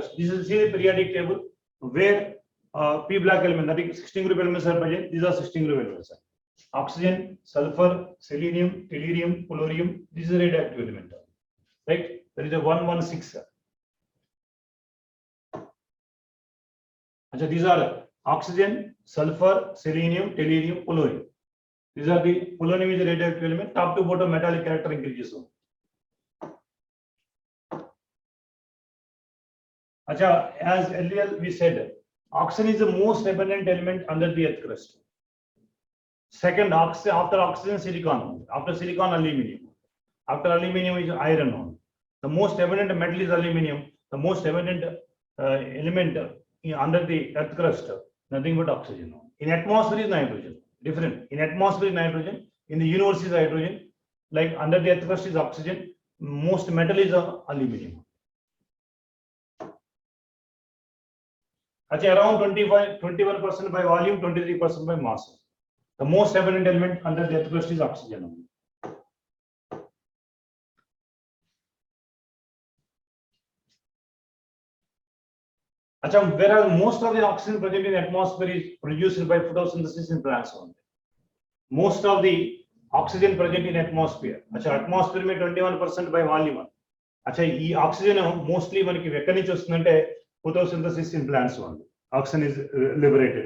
crust. This is the periodic table where P black element, that is 16 group elements are present. These are 16 group elements. Oxygen, sulfur, selenium, tellurium, polonium. This is a radioactive element. Right? There is a 116. Achha, these are oxygen, sulfur, selenium, tellurium, polonium. These are the polonium is a radioactive element. Top to bottom metallic character increases. Achha, as earlier we said, oxygen is the most abundant element under the earth crust. Second, after oxygen, silicon. After silicon, aluminum. After aluminum is iron. The most abundant metal is aluminum. The most abundant element under the earth crust, nothing but oxygen. In atmosphere is nitrogen. Different. In atmosphere is nitrogen. In the universe is hydrogen. Like under the earth crust is oxygen. Most metal is aluminum. Actually, around 21% by volume, 23% by mass. The most abundant element under the earth crust is oxygen. Achha, whereas most of the oxygen present in the atmosphere is produced by photosynthesis in plants only. Most of the oxygen present in atmosphere. Achha, atmosphere में 21% by volume. Achha, ये oxygen mostly मन की एక్కడి నుంచి వస్తుందంటే photosynthesis in plants only. Oxygen is liberated.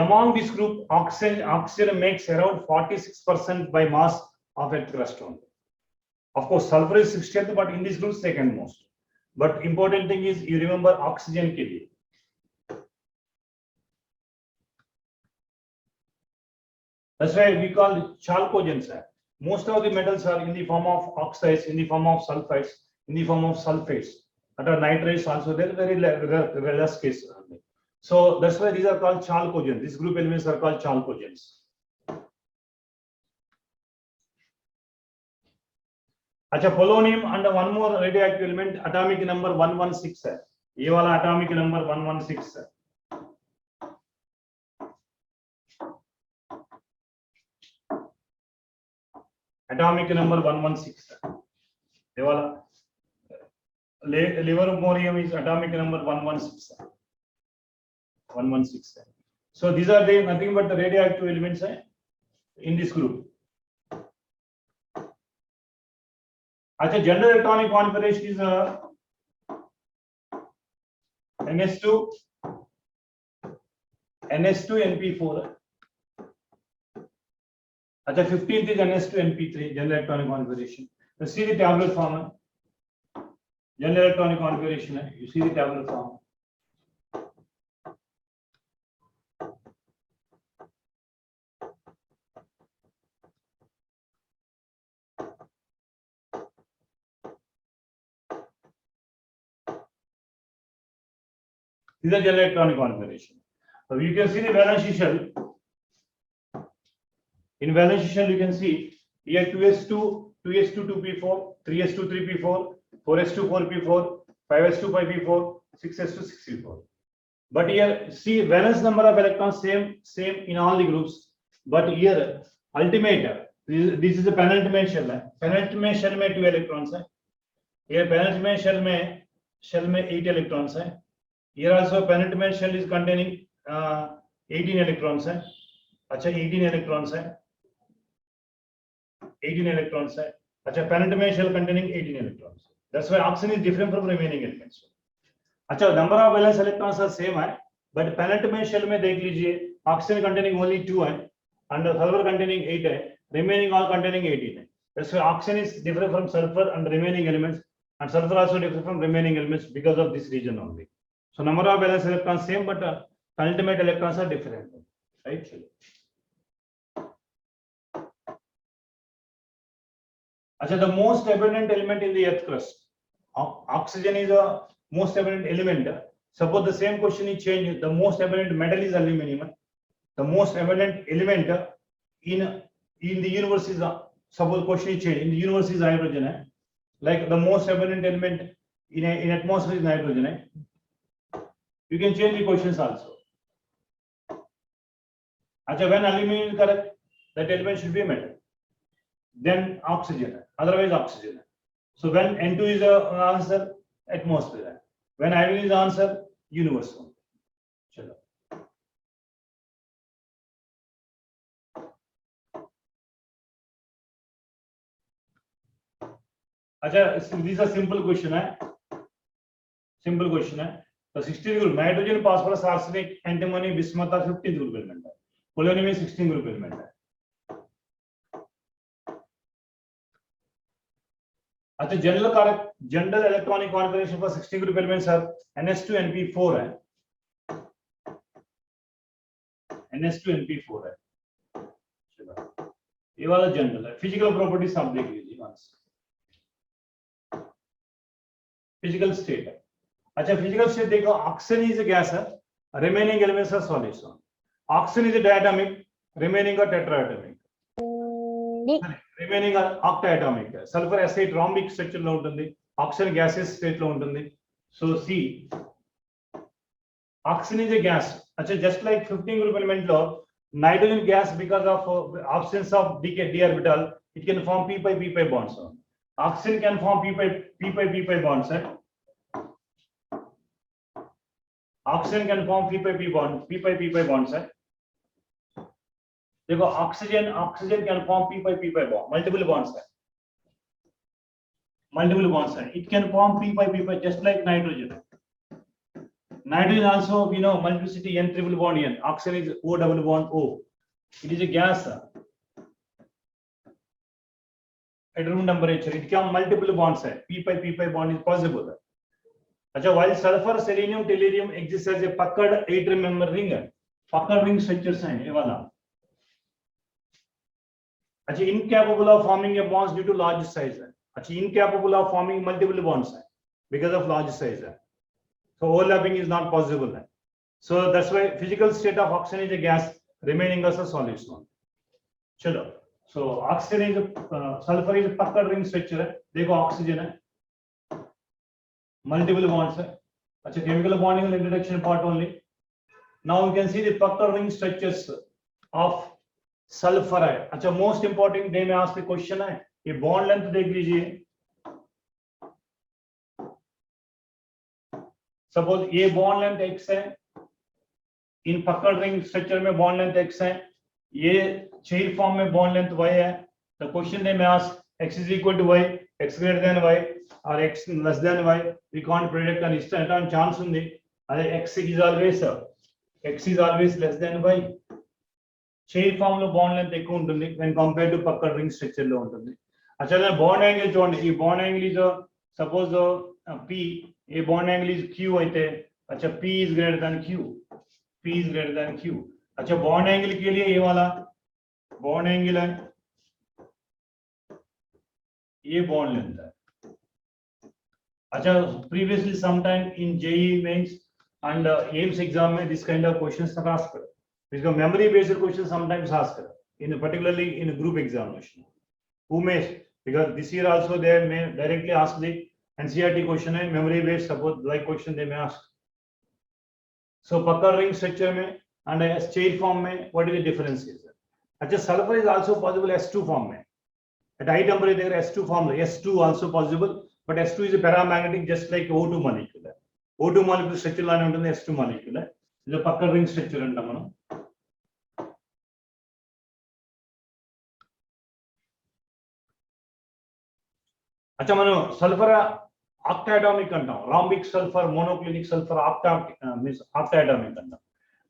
Among this group, oxygen makes around 46% by mass of earth crust only. Of course, sulfur is 60th, but in this group, second most. But important thing is you remember oxygen ke liye. That's why we call it chalcogens. Most of the metals are in the form of oxides, in the form of sulfides, in the form of sulfates. That are nitrates also, they're very less case. So that's why these are called chalcogens. These group elements are called chalcogens. Acha, polonium and one more radioactive element, atomic number 116. Ye wala atomic number 116. Atomic number 116. Ye wala livermorium is atomic number 116. 116. So these are the nothing but the radioactive elements in this group. Actually, general electronic configuration is NS2, NP4. Actually, 15th is NS2, NP3, general electronic configuration. You see the tabular form. General electronic configuration. You see the tabular form. These are general electronic configuration. So you can see the valence shell. In valence shell, you can see here 2s2, 2p4, 3s2, 3p4, 4s2, 4p4, 5s2, 5p4, 6s2, 6p4. But here, see valence number of electrons same in all the groups. But here, ultimate, this is a penultimate shell. Penultimate shell में 2 electrons है. Here penultimate shell में 8 electrons है. Here also penultimate shell is containing 18 electrons. अच्छा 18 electrons. 18 electrons. अच्छा penultimate shell containing 18 electrons. That's why oxygen is different from remaining elements. अच्छा number of valence electrons are same but penultimate shell में देख लीजिए oxygen containing only 2 and sulfur containing 8 remaining all containing 18 That's why oxygen is different from sulfur and remaining elements, and sulfur also different from remaining elements because of this region only. So number of valence electrons same, but ultimate electrons are different, right? Achha, the most abundant element in the earth crust. Oxygen is a most abundant element. Suppose the same question is changed. The most abundant metal is aluminum. The most abundant element in the universe is suppose question is changed. In the universe is hydrogen. Like the most abundant element in atmosphere is nitrogen. You can change the questions also. अच्छा, when aluminum is correct, that element should be metal. Then oxygen, otherwise oxygen. So when N2 is the answer, atmosphere. When iodine is the answer, universe. चलो. अच्छा, these are simple question है. Simple question है. तो 16 group nitrogen phosphorus arsenic antimony bismuth 15 group element है. Polonium में 16 group element है. अच्छा, general electronic configuration for 16 group elements are NS2 NP4 है. NS2 NP4 है. चलो, ये वाला जनरल है. फिजिकल प्रॉपर्टीज आप देख लीजिए. फिजिकल स्टेट है. अच्छा, फिजिकल स्टेट देखो, ऑक्सीजन इज अ गैस है, remaining elements are solids. Oxygen is a diatomic, remaining are tetraatomic, remaining are octaatomic. Sulphur acid rhombic structure లో ఉంటుంది, ఆక్సిజన్ గ్యాసెస్ స్టేట్ లో ఉంటుంది. So see oxygen is a gas. अच्छा, just like 15 group element లో nitrogen gas because of absence of d orbital it can form p pi bonds. Oxygen can form p pi bonds. Oxygen can form p pi bonds. देखो, oxygen can form p pi bond, multiple bonds है. It can form p pi just like nitrogen. Nitrogen also, we know, multiplicity n triple bond n. Oxygen is O double bond O. It is a gas. At room temperature, it can multiple bonds है. p pi bond is possible. अच्छा, while sulfur, selenium, tellurium exists as a puckered 8-member ring है. Puckered ring structures हैं ये वाला. अच्छा, incapable of forming a bonds due to large size है. अच्छा, incapable of forming multiple bonds है because of large size है. So overlapping is not possible है. So that's why physical state of oxygen is a gas, remaining as a solid one. चलो, so oxygen is sulfur is a puckered ring structure है. देखो, oxygen है, multiple bonds है. अच्छा, chemical bonding and introduction part only. Now you can see the puckered ring structures of sulfur है. अच्छा, most important day में ask the question है, ये bond length देख लीजिए. Suppose ये bond length x है, इन puckered ring structure में bond length x है, ये chain form में bond length y है. The question day में ask x is equal to y, x greater than y or x less than y. We can't predict an instant chance ఉంది. అదే x is always less than y. Chain form లో bond length ఎక్కువ ఉంటుంది when compared to puckered ring structure లో ఉంటుంది. अच्छा, bond angle చూడండి. ఈ bond angle is suppose p, A bond angle is q అయితే, अच्छा p is greater than q. अच्छा, बॉन्ड एंगल के लिए ये वाला बॉन्ड एंगल है, ये बॉन्ड लेंथ है. अच्छा, previously sometime in JEE mains and AIMS exam में this kind of questions are asked. Because memory based questions sometimes asked in particularly in a group examination. Who may, because this year also they may directly ask the NCERT question and memory based suppose like question they may ask. So puckered ring structure में and chain form में what is the difference is? अच्छा, sulfur is also possible S2 form में. At high temperature S2 form, S2 also possible, but S2 is a paramagnetic just like O2 molecule. O2 molecule structure లానే ఉంటుంది, S2 molecule. ఇది puckered ring structure అంటాం మనం. अच्छा, మనం sulphur ఆక్టాటోమిక్ అంటాం, rhombic sulphur, monoclinic sulphur, means octaatomic అంటాం.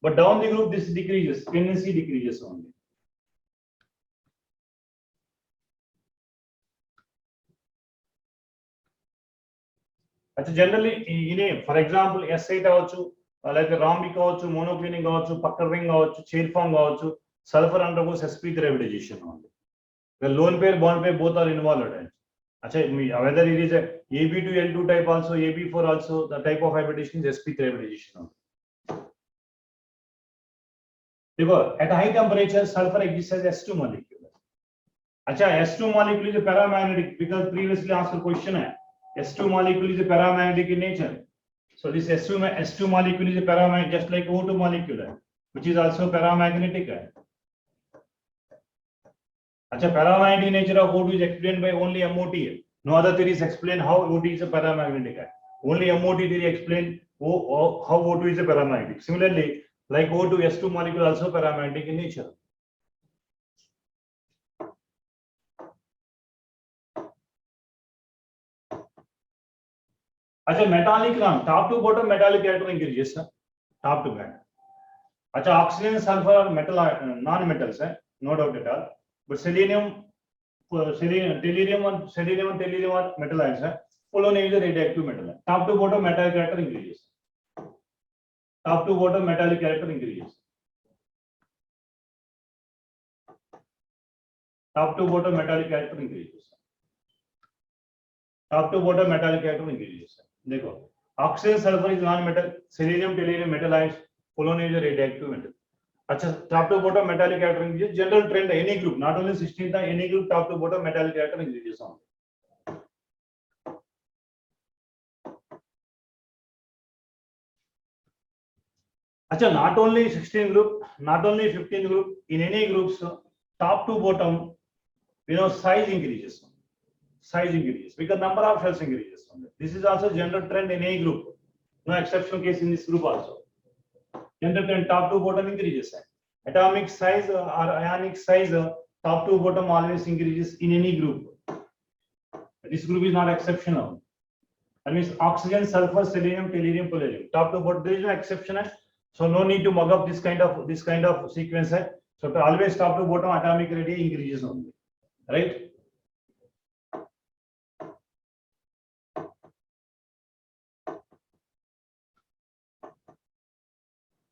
But down the group this decreases, tendency decreases only. अच्छा, generally ఇనే for example S8 అవచ్చు, అలాగే రాంబిక్ అవచ్చు, మోనోక్లినిక్ అవచ్చు, puckered ring అవచ్చు, chain form అవచ్చు, sulphur undergoes sp3 hybridization only. The lone pair bond pair both are involved. अच्छा, whether it is a AB2L2 type also, AB4 also, the type of hybridization is sp3 hybridization. देखो, at high temperature sulfur exists as S2 molecule. अच्छा, S2 molecule is a paramagnetic because previously asked question है, S2 molecule is a paramagnetic in nature. So this S2 molecule is a paramagnetic just like O2 molecule है, which is also paramagnetic है. अच्छा, paramagnetic nature of O2 is explained by only MOT. No other theories explain how O2 is a paramagnetic. Only MOT theory explain how O2 is a paramagnetic. Similarly, like O2, S2 molecule also paramagnetic in nature. अच्छा, metallic run, top to bottom metallic character increases, top to bottom. अच्छा, oxygen, sulfur are metal, non-metals है, no doubt at all. But selenium, tellurium and tellurium are metal ions है. Polonium is a radioactive metal है. Top to bottom metallic character increases. Top to bottom metallic character increases. Top to bottom metallic character increases. Top to bottom metallic character increases. देखो, oxygen, sulfur is non-metal, selenium, tellurium metal ions, polonium is a radioactive metal. अच्छा, top to bottom metallic character increases. General trend any group, not only 16th, any group top to bottom metallic character increases on. अच्छा, not only 16 group, not only 15 group, in any groups, top to bottom, size increases. Size increases because number of shells increases. This is also general trend in any group. No exceptional case in this group also. General trend top to bottom increases. Atomic size or ionic size, top to bottom always increases in any group. This group is not exceptional. That means oxygen, sulfur, selenium, tellurium, polonium. Top to bottom, there is no exception. So no need to mug up this kind of sequence. So always top to bottom atomic radii increases only, right?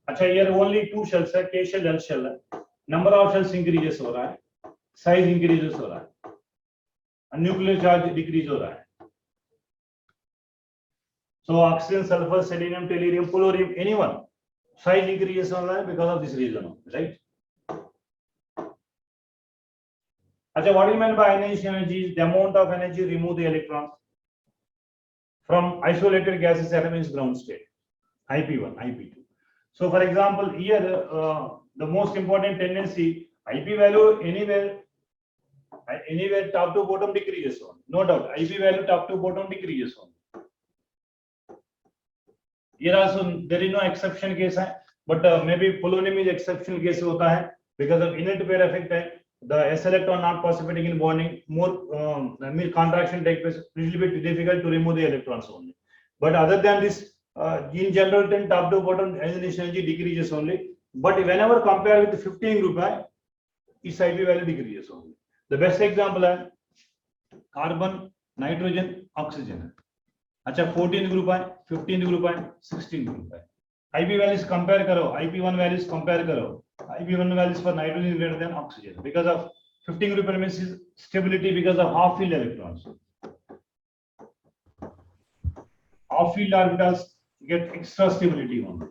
अच्छा, here only two shells है, K shell, L shell है. Number of shells increases हो रहा है, size increases हो रहा है, nuclear charge decrease हो रहा है. So oxygen, sulfur, selenium, tellurium, polonium, anyone, size increases हो रहा है because of this reason, right? अच्छा, what do you mean by ionization energy? Is the amount of energy remove the electrons from isolated gases atom is ground state, IP1, IP2. So for example, here the most important tendency, IP value anywhere top to bottom decreases on. No doubt, IP value top to bottom decreases on. Here also there is no exception case, but maybe polonium is exceptional case होता है because of inert pair effect. The s electron not participating in bonding, more contraction take place. Little bit difficult to remove the electrons only. But other than this, in general, then top to bottom ionization energy decreases only. But whenever compare with the 15 group, its IP value decreases only. The best example is carbon, nitrogen, oxygen. अच्छा, 14 group है, 15 group है, 16 group है. IP values compare करो, IP1 values compare करो. IP1 values for nitrogen greater than oxygen because of 15 group elements is stability because of half filled electrons. Half filled orbitals get extra stability only.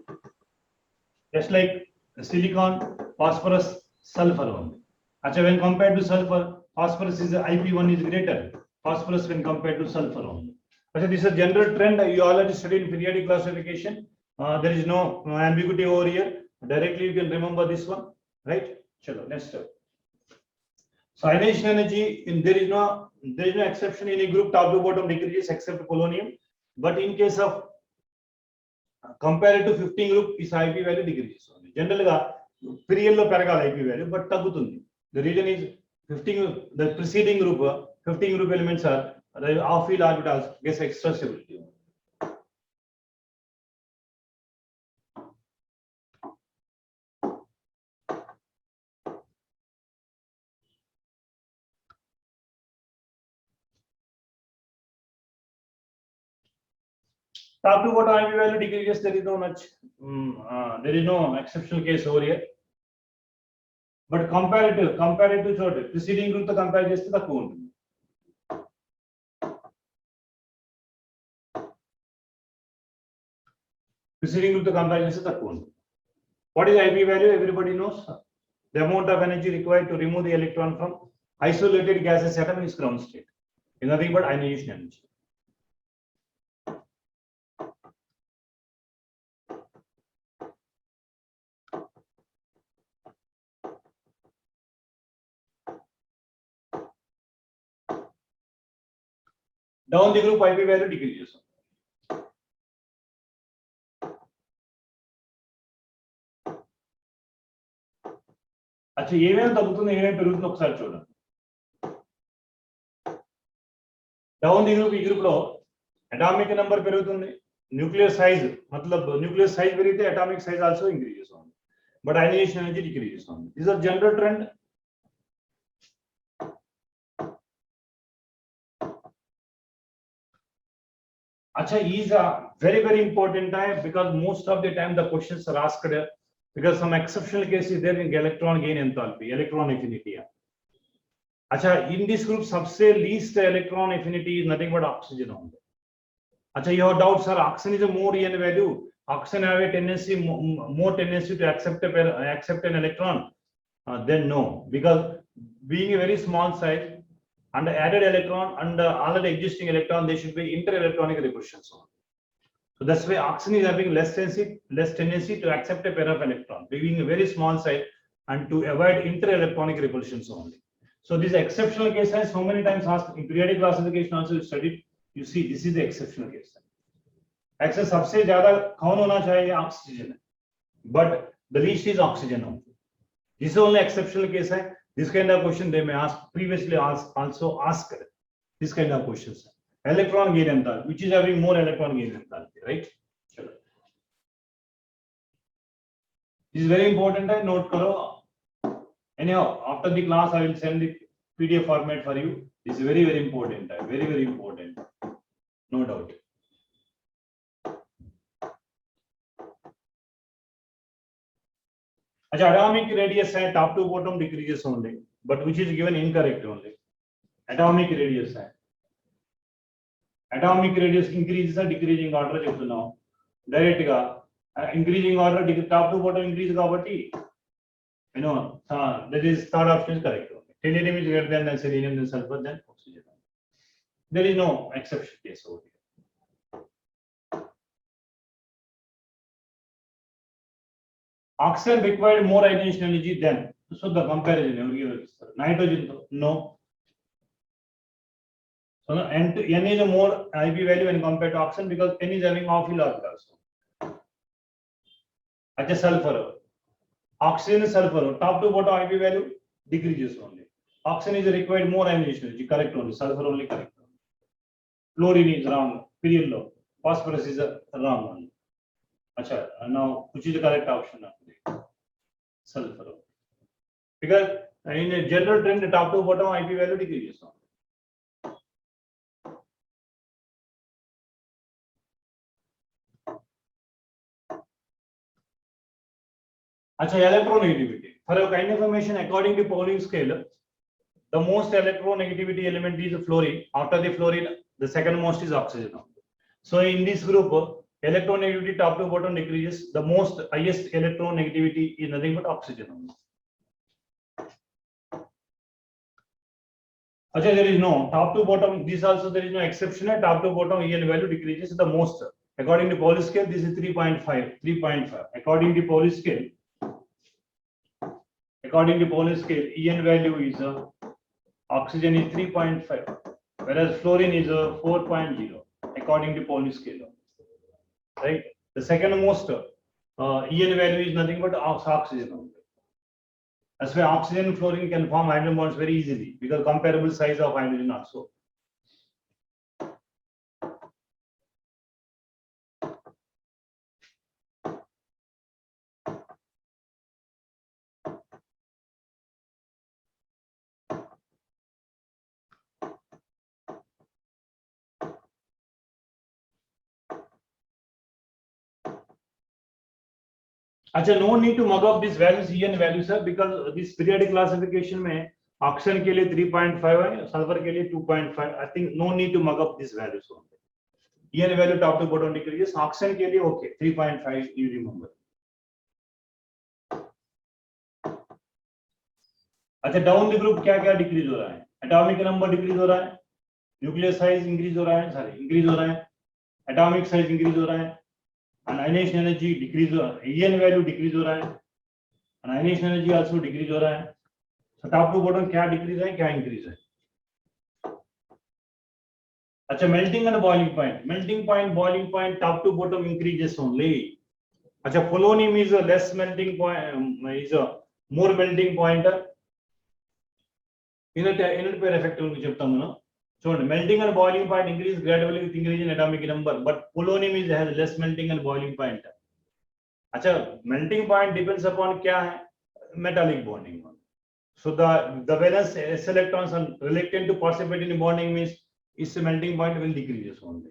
Just like silicon, phosphorus, sulfur only. Achha, when compared to sulfur, phosphorus is IP1 is greater. Phosphorus when compared to sulfur only. Achha, this is a general trend you already studied in periodic classification. There is no ambiguity over here. Directly you can remember this one, right? Chalo, next step. So ionization energy, there is no exception in a group top to bottom decreases except polonium. But in case of compared to 15 group, its IP value decreases only. Generally, period lo peragali IP value, but tagutundi. The reason is 15 the preceding group, 15 group elements are half filled orbitals gets extra stability. Top to bottom IP value decreases, there is no much, there is no exceptional case over here. But comparative chode, preceding group to compare cheste takkuva untundi. Preceding group to compare cheste takkuva untundi. What is IP value? Everybody knows. The amount of energy required to remove the electron from isolated gases atom is ground state. Is nothing but ionization energy. Down the group IP value decreases. अच्छा ఏమేం తగ్గుతుంది ఏమేం పెరుగుతుంది ఒకసారి చూడండి. Down the group ఈ group లో atomic number పెరుగుతుంది, న్యూక్లియర్ సైజ్ मतलब న్యూక్లియర్ సైజ్ పెరిగితే atomic size also increases on, but ionization energy decreases on. These are general trend. Acha is a very important time because most of the time the questions are asked because some exceptional cases there in electron gain enthalpy, electron affinity. Acha in this group सबसे least electron affinity is nothing but oxygen only. Acha your doubts are oxygen is a more EN value, oxygen have a tendency more tendency to accept an electron, then no, because being a very small size and added electron and already existing electron, they should be inter-electronic repulsions. So that's why oxygen is having less tendency to accept a pair of electron, being a very small size and to avoid inter-electronic repulsions only. So this exceptional case has so many times asked in periodic classification also you studied. You see, this is the exceptional case. Excess सबसे ज़्यादा कौन होना चाहिए oxygen, but the least is oxygen only. This is only exceptional case है. This kind of question they may ask, previously also asked this kind of questions. Electron gain enthalpy, which is having more electron gain enthalpy, right? Chalo. This is very important. Note karo. Anyhow, after the class, I will send the PDF format for you. This is very important. Very important. No doubt. Atomic radius है top to bottom decreases only, but which is given incorrect only. Atomic radius है. Atomic radius increases or decreasing order చెప్తున్నాం direct గా increasing order top to bottom increase కాబట్టి you know that is third option is correct. Tellurium is greater than selenium than sulfur than oxygen. There is no exception case over here. Oxygen required more ionization energy than, so the comparison nitrogen no. So N is a more IP value when compared to oxygen because N is having off-field orbitals. At sulfur, oxygen is sulfur, top to bottom IP value decreases only. Oxygen is required more ionization energy, correct only. Sulfur only correct. Fluorine is wrong, period low. Phosphorus is wrong only. Acha, now which is the correct option? Sulfur. Because in a general trend, the top to bottom IP value decreases only. Acha, electronegativity. For your kind information, according to Pauling scale, the most electronegativity element is fluorine. After the fluorine, the second most is oxygen. So in this group, electronegativity top to bottom decreases. The most highest electronegativity is nothing but oxygen. Acha, there is no top to bottom. This also there is no exception. Top to bottom EN value decreases the most. According to Pauling scale, this is 3.5. 3.5. According to Pauling scale, EN value is oxygen is 3.5, whereas fluorine is 4.0. According to Pauling scale, right? The second most EN value is nothing but oxygen only. That's why oxygen and fluorine can form hydrogen bonds very easily because comparable size of hydrogen also. अच्छा, no need to mug up these values, EN values, sir, because this periodic classification में oxygen के लिए 3.5 है, sulfur के लिए 2.5. I think no need to mug up these values only. EN value top to bottom decreases. Oxygen के लिए okay 3.5 you remember. अच्छा, down the group क्या क्या decrease हो रहा है? Atomic number decrease हो रहा है, nuclear size increase हो रहा है, increase हो रहा है, atomic size increase हो रहा है. And ionization energy decrease हो रहा है, EN value decrease हो रहा है, and ionization energy also decrease हो रहा है. So top to bottom क्या decrease है, क्या increase है? अच्छा, melting and boiling point top to bottom increases only. अच्छा, polonium is a less melting point, is a more melting point. Inert pair effect గురించి చెప్తాము. చూడండి, melting and boiling point increase gradually with increase in atomic number, but polonium is has less melting and boiling point. अच्छा, melting point depends upon क्या है? Metallic bonding. So the valence s electrons are reluctant to participate in bonding means its melting point will decrease only.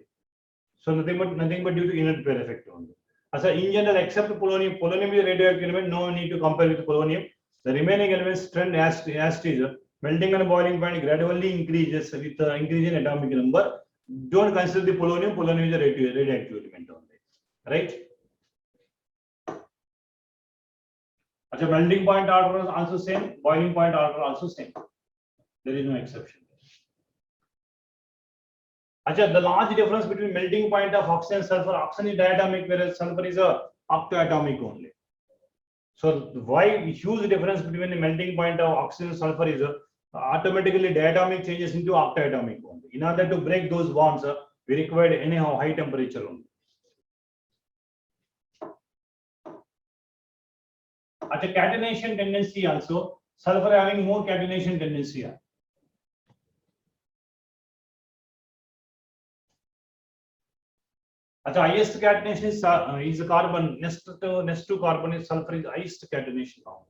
So nothing but due to inert pair effect only. So in general, except polonium is a radioactive element, no need to compare with polonium. The remaining elements trend as is. Melting and boiling point gradually increases with increase in atomic number. Don't consider the polonium. Polonium is a radioactive element only, right? So melting point order is also same, boiling point order also same. There is no exception. Achha, the large difference between melting point of oxygen and sulfur, oxygen is diatomic, whereas sulfur is a octatomic only. So why huge difference between the melting point of oxygen and sulfur is automatically diatomic changes into octatomic only. In order to break those bonds, we required anyhow high temperature only. At a catenation tendency also, sulfur having more catenation tendency. At the highest catenation is carbon, next to carbon is sulfur is highest catenation compound.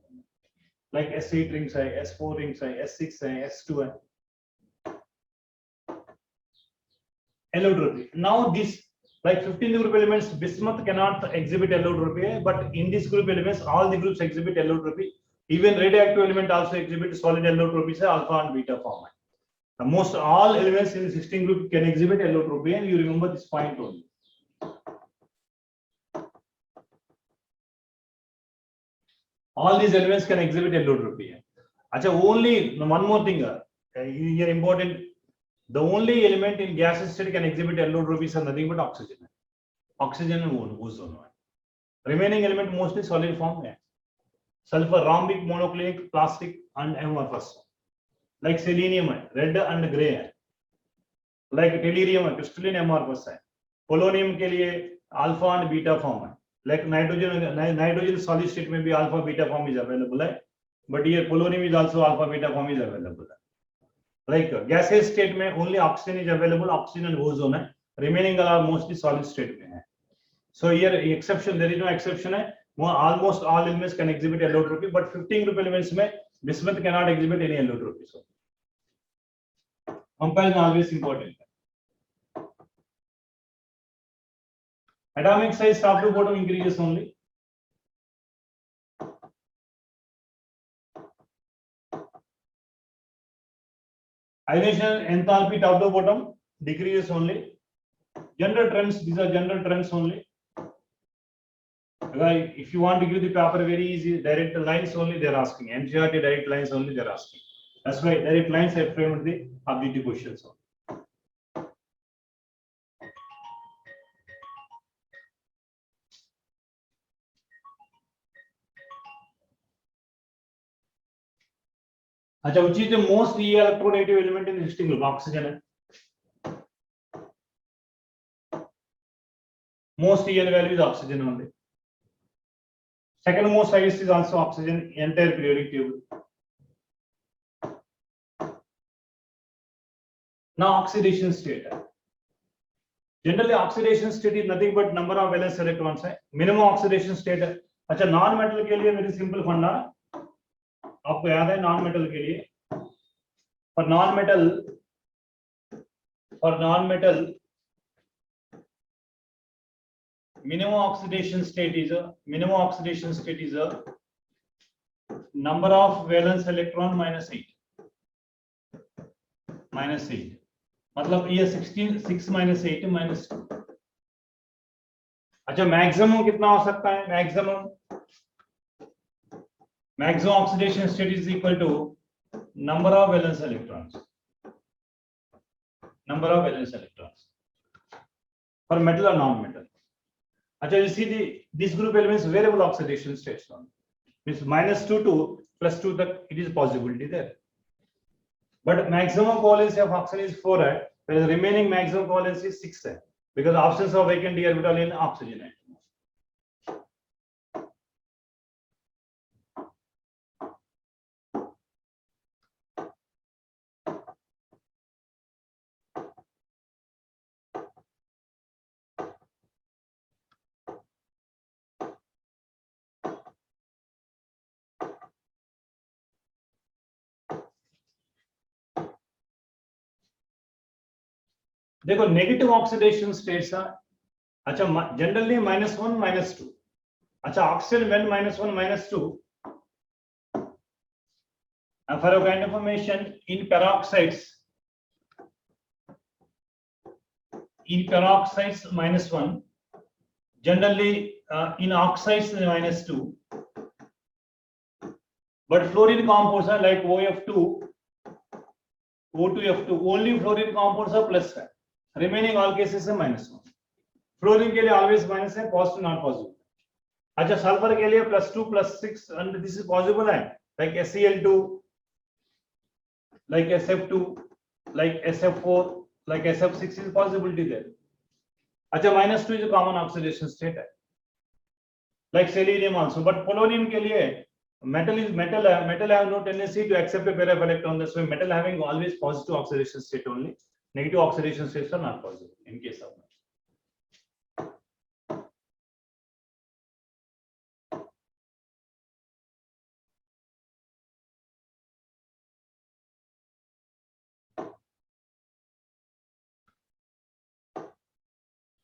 Like S8 rings, S4 rings, S6, S2. Allotropy. Now this, like 15 group elements, bismuth cannot exhibit allotropy, but in this group elements, all the groups exhibit allotropy. Even radioactive element also exhibit solid allotropy, alpha and beta form. Most all elements in the 16 group can exhibit allotropy, and you remember this point only. All these elements can exhibit allotropy. Achha, only one more thing here important. The only element in gaseous state can exhibit allotropy is nothing but oxygen. Oxygen and ozone. Remaining element mostly solid form. Sulfur, rhombic, monoclinic, plastic, and amorphous. Like selenium, red and gray. Like tellurium, crystalline amorphous. Polonium के लिए alpha and beta form. Like nitrogen solid state may be alpha beta form is available, but here polonium is also alpha beta form is available. Like gaseous state may only oxygen is available, oxygen and ozone. Remaining are mostly solid state. So here exception, there is no exception. Almost all elements can exhibit allotropy, but 15 group elements may bismuth cannot exhibit any allotropy. So comparison always important. Atomic size top to bottom increases only. Ionization enthalpy top to bottom decreases only. General trends, these are general trends only. If you want to give the paper very easy, direct lines only they are asking. NCERT direct lines only they are asking. That's why direct lines I framed the objective questions. Achha, which is the most electronegative element in the existing group? Oxygen. Most EL value is oxygen only. Second most highest is also oxygen, entire periodic table. Now oxidation state. Generally oxidation state is nothing but number of valence electrons. Minimum oxidation state. अच्छा, non-metal के लिए very simple फंडा आपको याद है non-metal के लिए. For non-metal minimum oxidation state is a number of valence electron minus 8. मतलब ये 6 minus 8 minus 2. अच्छा, मैक्सिमम कितना हो सकता है? Maximum oxidation state is equal to number of valence electrons. For metal or non-metal. Achha, you see this group elements variable oxidation states on. Means -2 to +2 that it is possibility there. But maximum covalence of oxygen is 4. whereas remaining maximum covalence is 6 है, because absence of vacant d orbital in oxygen है. देखो negative oxidation states है. अच्छा generally -1 -2. अच्छा oxygen when -1 -2 for your kind of information in peroxides -1 generally in oxides -2 but fluorine compounds are like OF2 O2F2 only fluorine compounds are plus है. Remaining all cases है -1. Fluorine के लिए always minus है, positive not positive. अच्छा sulphur के लिए +2 +6 and this is possible है, like SeL2, like SF2, like SF4, like SF6 is possibility there. अच्छा -2 is a common oxidation state है, like selenium also. But polonium के लिए metal have no tendency to accept a pair of electrons. That's why metal having always positive oxidation state only. Negative oxidation states are not possible in case of metal.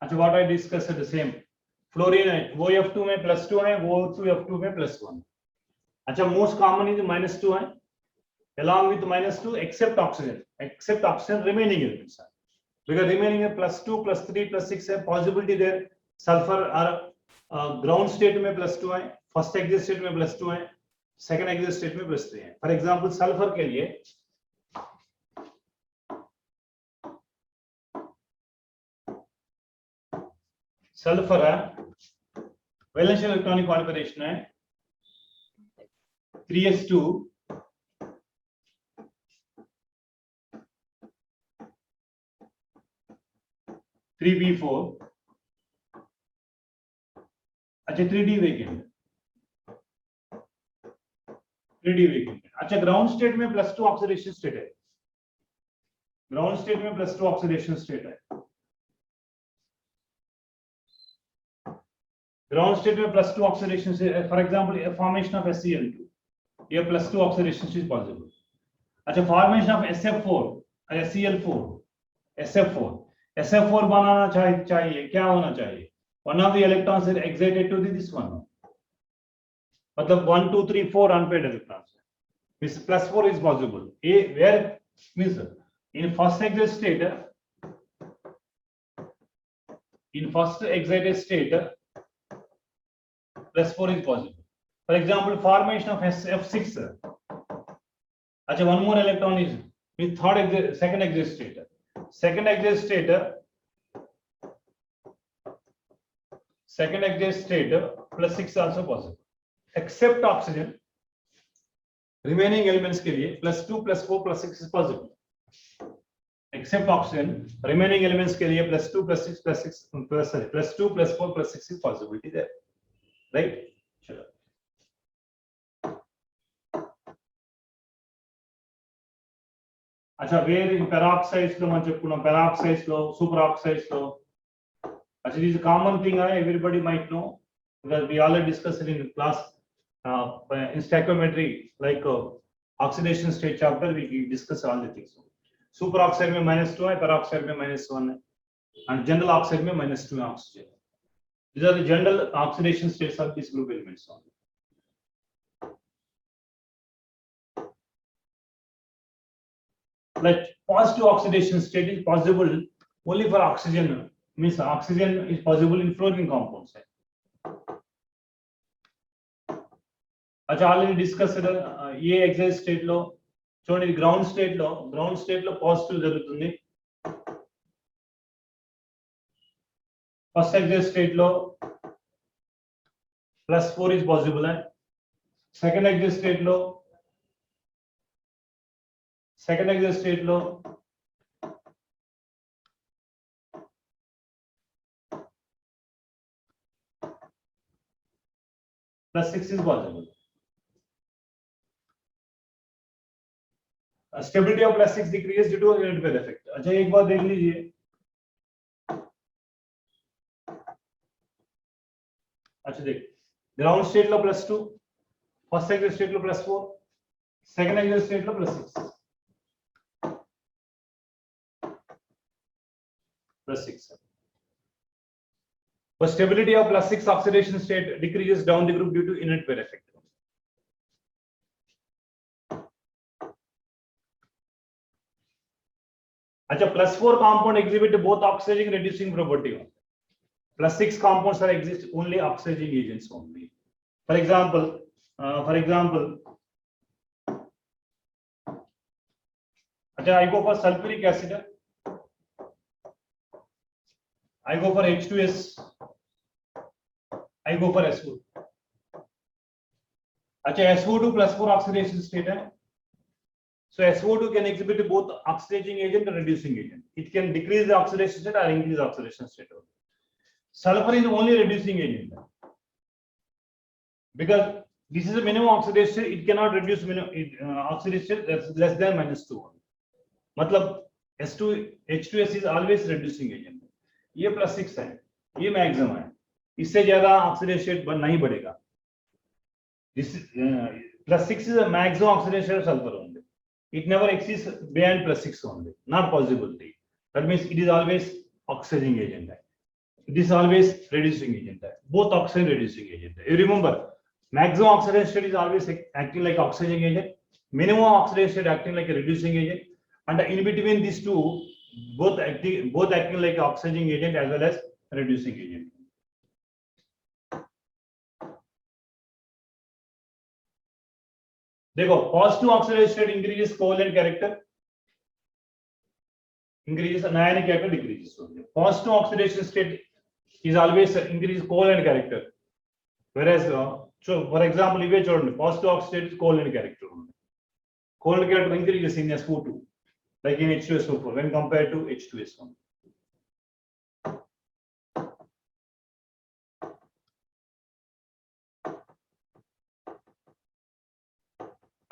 अच्छा what I discussed the same. Fluorine है, OF2 में +2 है, O2F2 में +1. अच्छा most common is -2 है, along with -2 except oxygen remaining elements are, because remaining है +2 +3 +6 है, possibility there. Sulphur और ग्राउंड स्टेट में +2 है, फर्स्ट एक्सिट स्टेट में +2 है, सेकंड एक्सिट स्टेट में +3 है. फॉर एग्जांपल सल्फर के लिए सल्फर है, वैलेंशियल इलेक्ट्रॉनिक कॉन्फिगरेशन है 3s2 3p4. अच्छा 3d वेकेंट. अच्छा ग्राउंड स्टेट में +2 ऑक्सीडेशन स्टेट है, ग्राउंड स्टेट में +2 ऑक्सीडेशन स्टेट है, ग्राउंड स्टेट में +2 oxidation state. For example formation of SeL2, ये +2 ऑक्सीडेशन इज पॉसिबल. अच्छा फॉर्मेशन ऑफ SF4 SF4 बनाना चाहिए क्या होना चाहिए? One of the electrons is excited to this one, मतलब 1 2 3 4 unpaired electrons, means +4 is possible. A where means in first excited state +4 is possible. For example, formation of F6. अच्छा, one more electron is with second exit state. Second exit state +6 also possible. Except oxygen, remaining elements के लिए +2 +4 +6 is possible. Except oxygen, remaining elements के लिए +2 +6 +2 +4 +6 is possibility there. Right? Sure. अच्छा where in peroxides లో మనం చెప్పుకున్నాం, peroxides లో super oxides లో. Actually this is a common thing everybody might know because we already discussed it in class in stoichiometry, like oxidation state chapter we discuss all the things. Super oxide में -2 है, peroxide में -1 है, and general oxide में -2 है oxygen. These are the general oxidation states of these group elements. Like positive oxidation state is possible only for oxygen, means oxygen is possible in fluorine compounds. अच्छा already discussed ये exit state లో చూడండి, ground state లో positive జరుగుతుంది, first exit state లో +4 is possible है, second exit state లో +6 is possible. Stability of +6 decreases due to unit pair effect. अच्छा एक बात देख लीजिए, अच्छा देख, ground state low +2, first axis state low +4, second axis state low +6, +6. But stability of +6 oxidation state decreases down the group due to unit pair effect. अच्छा, +4 compound exhibit both oxidizing reducing property. +6 compounds are exist only oxidizing agents only. For example, अच्छा, I go for sulfuric acid, I go for H2S, I go for SO2. अच्छा, SO2 +4 oxidation state है. So SO2 can exhibit both oxidizing agent and reducing agent. It can decrease the oxidation state or increase the oxidation state. Sulfur is only reducing agent because this is a minimum oxidation. It cannot reduce oxidation less than -2. मतलब H2S is always reducing agent. ये +6 है, ये maximum है, इससे ज्यादा oxidation नहीं बढ़ेगा. This is +6 is a maximum oxidation of sulfur only. It never exceeds beyond +6 only. Not possibility. That means it is always oxidizing agent. It is always reducing agent. Both oxidizing reducing agent. You remember, maximum oxidation state is always acting like oxidizing agent. Minimum oxidation state acting like a reducing agent. And in between these two, both acting like oxidizing agent as well as reducing agent. देखो, positive oxidation state increases covalent character, increases anionic character, decreases. Positive oxidation state is always increase covalent character, whereas so for example, if you positive oxidation is covalent character, covalent character increases in SO2 like in H2SO4 when compared to H2SO1.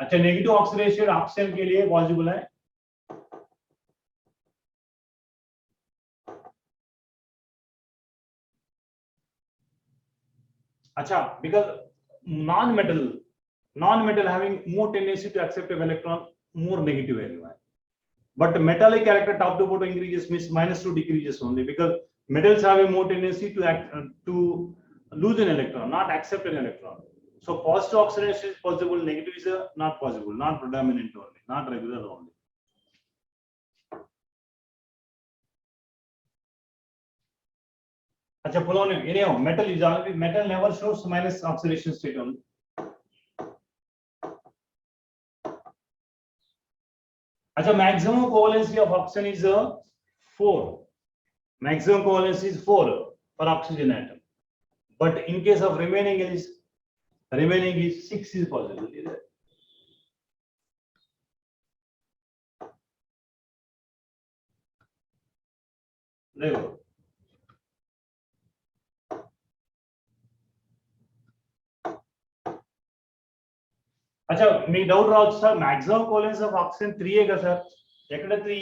अच्छा, negative oxidation oxygen के लिए possible है. अच्छा, because non-metal having more tendency to accept an electron more negative value, but metallic character top to bottom increases means -2 decreases only because metals have a more tendency to act to lose an electron, not accept an electron. So positive oxidation is possible, negative is not possible, not predominant only, not regular only. अच्छा, polonium, anyhow, metal is always, metal never shows minus oxidation state only. अच्छा, maximum covalency of oxygen is 4. Maximum covalency is 4 for oxygen atom. But in case of remaining is 6 is possible. देखो, अच्छा మీకు doubt రావచ్చు sir, maximum covalence of oxygen 3 కదా sir, ఎక్కడ 3?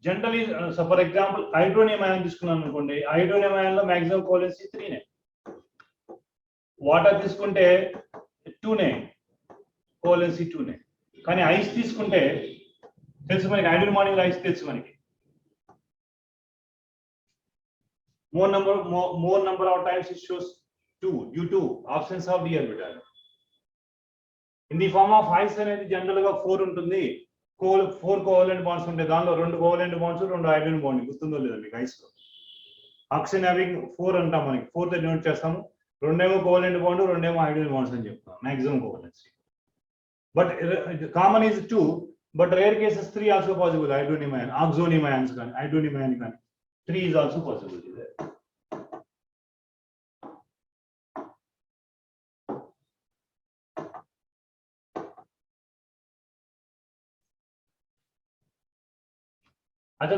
Generally so for example hydronium ion తీసుకున్నాను అనుకోండి, hydronium ion లో maximum covalence 3 నే. వాటర్ తీసుకుంటే 2 నే కోవలెన్స్ 2 నే. కానీ ఐస్ తీసుకుంటే తెలుసు మనకి, హైడ్రోజన్ మార్నింగ్ ఐస్ తెలుసు మనకి, more number of times it shows 2 due to absence of d orbital. In the form of ice అనేది జనరల్ గా 4 ఉంటుంది, 4 కోవలెంట్ బాండ్స్ ఉంటాయి, దానిలో 2 కోవలెంట్ బాండ్స్ 2 హైడ్రోజన్ బాండ్. గుర్తుందో లేదో మీకు ఐస్ లో? ఆక్సిజన్ హ్యావింగ్ 4 అంటాం, మనకి 4 తో డినోట్ చేస్తాము, 2 ఏమో కోవలెంట్ బాండ్, 2 ఏమో హైడ్రోజన్ బాండ్స్ అని చెప్తాం maximum covalency. But common is 2, but rare cases 3 also possible. Hydronium ion, oxonium ions కానీ, hydronium ion కానీ 3 is also possible there.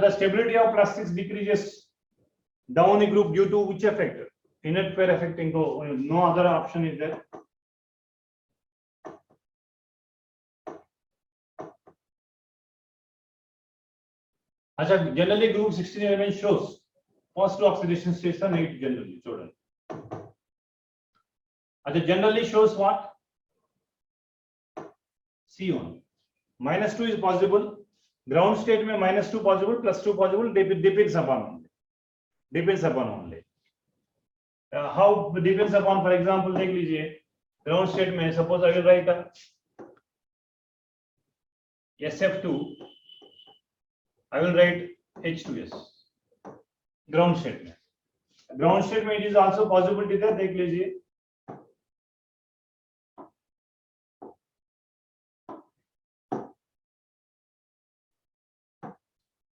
The stability of +6 decreases down a group due to which effect? Inert pair effect. No other option is there. Generally group 16 elements shows positive oxidation states are negative generally. Children. Generally shows what? C only. -2 is possible. Ground state में -2 possible, +2 possible. Depends upon only. How depends upon? For example, देख लीजिए. Ground state में suppose I will write SF2. I will write H2S. Ground state में. Ground state में it is also possibility there. देख लीजिए.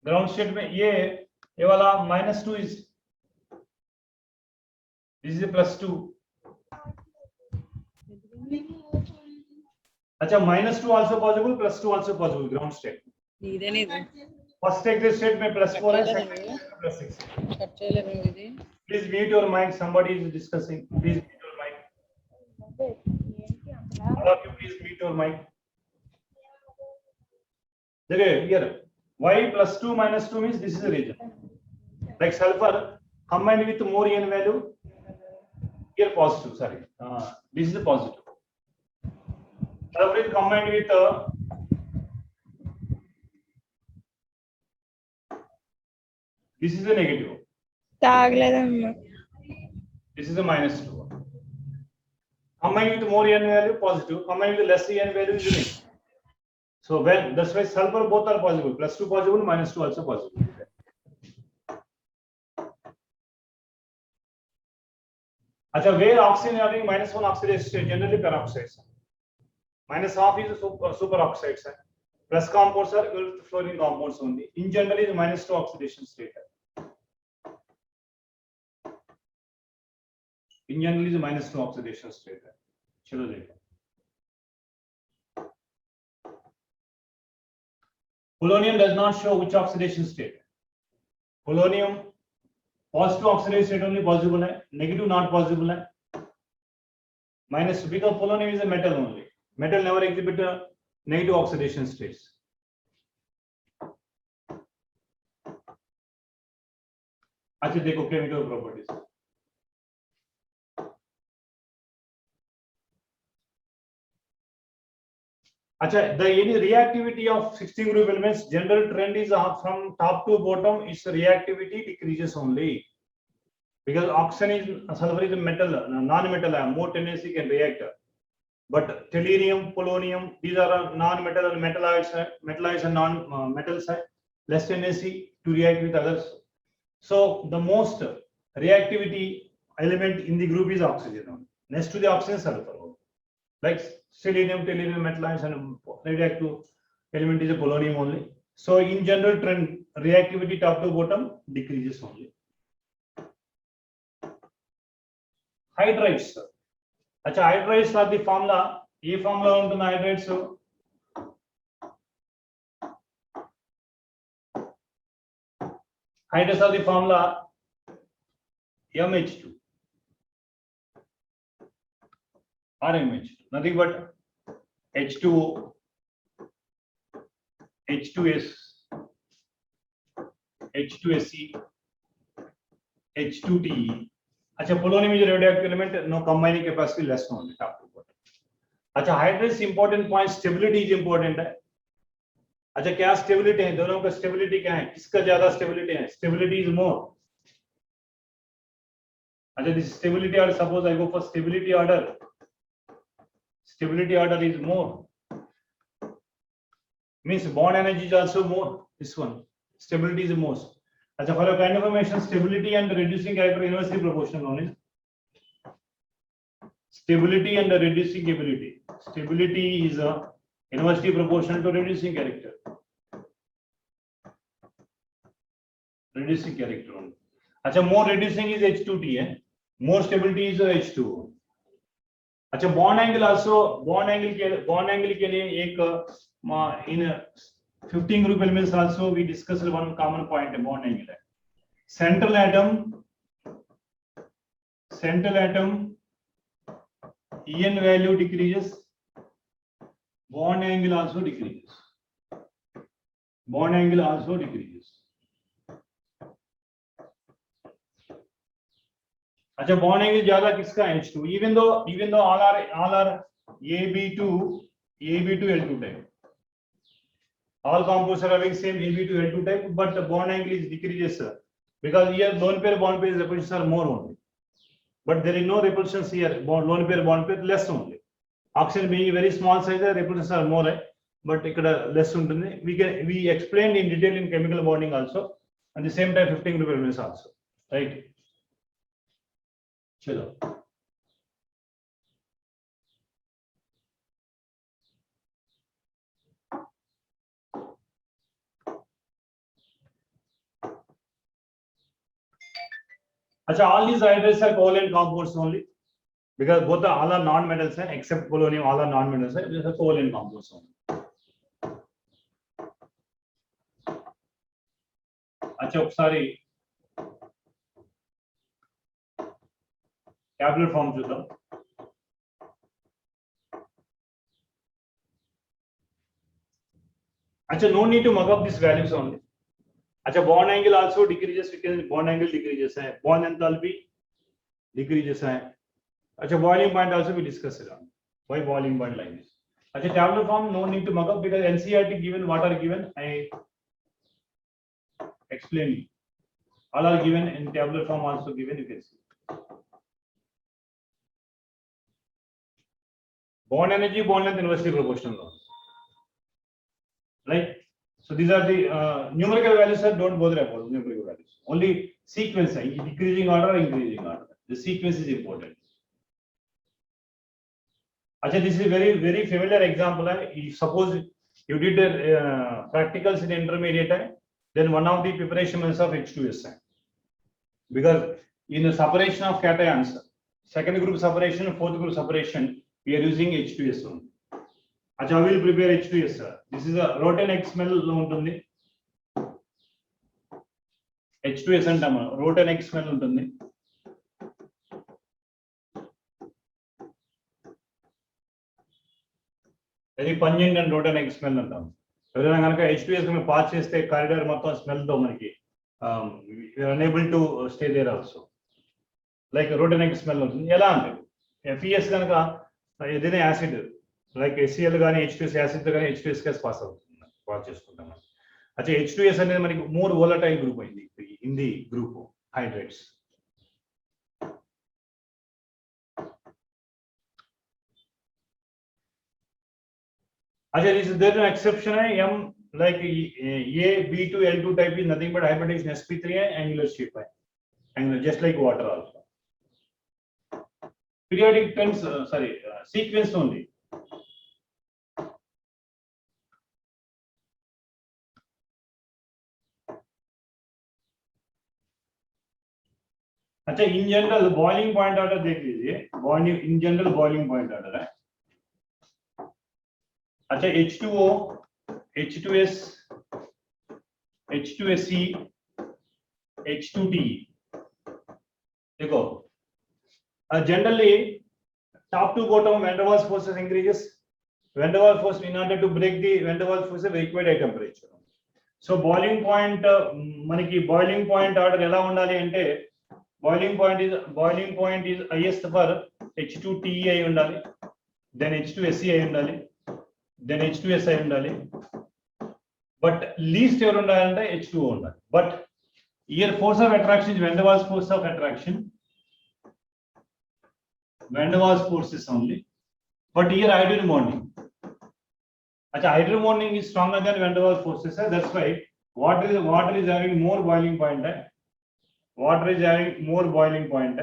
Ground state में ये वाला -2 इज दिस इज +2. अच्छा -2 also possible, +2 also possible ground state. First state में +4 है, second +6. Please mute your mic, somebody is discussing. Please mute your mic. All of you please mute your mic. देखिए here why +2 -2 means this is the region. Like sulfur combined with more n value, here positive. Sorry, this is the positive. Sulfur is combined with this is the negative. This is the -2. Combined with more n value positive. Combined with less n value is negative. So when that's why sulfur both are possible. +2 possible, -2 also possible. अच्छा, where oxygen having -1 oxidation state, generally peroxides. -half is superoxides. Plus compounds are fluorine compounds only. In general, is -2 oxidation state. In general, is -2 oxidation state. चलो देखो. Polonium does not show which oxidation state. Polonium positive oxidation state only possible है, negative not possible है. -2 because polonium is a metal only. Metal never exhibit a negative oxidation states. अच्छा देखो chemical properties. अच्छा, the any reactivity of 16 group elements, general trend is from top to bottom, its reactivity decreases only because oxygen is sulfur is a metal, non-metal, more tendency can react. But tellurium, polonium, these are non-metal and metalloids and non-metals, less tendency to react with others. So the most reactivity element in the group is oxygen. Next to the oxygen, sulfur. Like selenium, tellurium, metalloids and radioactive element is a polonium only. So in general trend, reactivity top to bottom decreases only. Hydrides. अच्छा, hydrides are the formula. ये formula ఉంటుంది hydrides. Hydrides are the formula MH2 or MH2. Nothing but H2O, H2S, H2SE, H2TE. अच्छा, polonium is a radioactive element, no combining capacity, less only top to bottom. अच्छा, hydrides important point, stability is important है. अच्छा, क्या stability है? दोनों का stability क्या है? किसका ज्यादा stability है? Stability is more. अच्छा, this stability order, suppose I go for stability order. Stability order is more, means bond energy is also more. This one stability is the most. अच्छा, for a kind of information, stability and reducing character inversely proportional only. Stability and reducing ability. Stability is inversely proportional to reducing character. Reducing character only. अच्छा, more reducing is H2T है, more stability is H2O. अच्छा, bond angle also, bond angle के लिए एक in 15 group elements also we discuss one common point है, bond angle है. Central atom central atom En value decreases, bond angle also decreases. Bond angle also decreases. अच्छा bond angle ज्यादा किसका है H2 even though all are AB2 L2 type, all compounds are having same AB2 L2 type, but the bond angle is decreases because here lone pair repulsions are more only, but there is no repulsions here. Lone pair less only. Oxygen being very small size, repulsions are more, but less ఉంటుంది. We explained in detail in chemical bonding also, and the same time 15 group elements also, right? चलो अच्छा, all these hydrates are covalent compounds only because both all are non-metals except polonium, all are non-metals. These are covalent compounds only. अच्छा sorry, tabular form చూద్దాం. अच्छा, no need to mug up these values only. अच्छा, bond angle also decreases because bond angle decreases है, bond enthalpy decreases है. अच्छा, boiling point also we discussed it. Why boiling point like this? अच्छा, tabular form no need to mug up because NCERT given what are given I explained. All are given in tabular form also given, you can see. Bond energy, bond length inversely proportional, right? So these are the numerical values, sir. Don't bother about numerical values. Only sequence, decreasing order, increasing order. The sequence is important. Actually, this is a very familiar example. Suppose you did practicals in the intermediate, then one of the preparation methods of H2S. Because in the separation of cations, second group separation, fourth group separation, we are using H2S only. Acha, we will prepare H2S, sir. This is a Roten X smell untundi. H2S antama Roten X smell untundi. Very pungent and Roten X smell antam. Everyone ganaka H2S me pass cheste corridor mottham smell tho manaki we are unable to stay there also. Like Roten X smell untundi. Ela ante FES ganaka edine acid like HCl గాని H2S acid గాని H2S gas pass అవుతుంది pass చేసుకుంటాం. అచ్చా, H2S అనేది మనకి more volatile group అయింది in the group hydrates. అచ్చా, this is there an exception है M like A B2 L2 type is nothing but hybridization sp3 है, angular shape है, angular just like water also. Periodic terms sequence only. अच्छा, in general boiling point order देख लीजिए. Boiling in general boiling point order है. अच्छा, H2O, H2S, H2SE, H2TE. देखो, generally top to bottom van der Waals forces increases. Van der Waals force, in order to break the van der Waals force, required high temperature. So boiling point మనకి boiling point order ఎలా ఉండాలి అంటే boiling point is highest for H2TE అయి ఉండాలి, then H2SE అయి ఉండాలి, then H2S అయి ఉండాలి, but least ఎవరు ఉండాలంటే H2O ఉండాలి. But here force of attraction is van der Waals force of attraction, van der Waals forces only, but here hydrogen bonding. Acha, hydrogen bonding is stronger than van der Waals forces, that's why water is having more boiling point. Water is having more boiling point.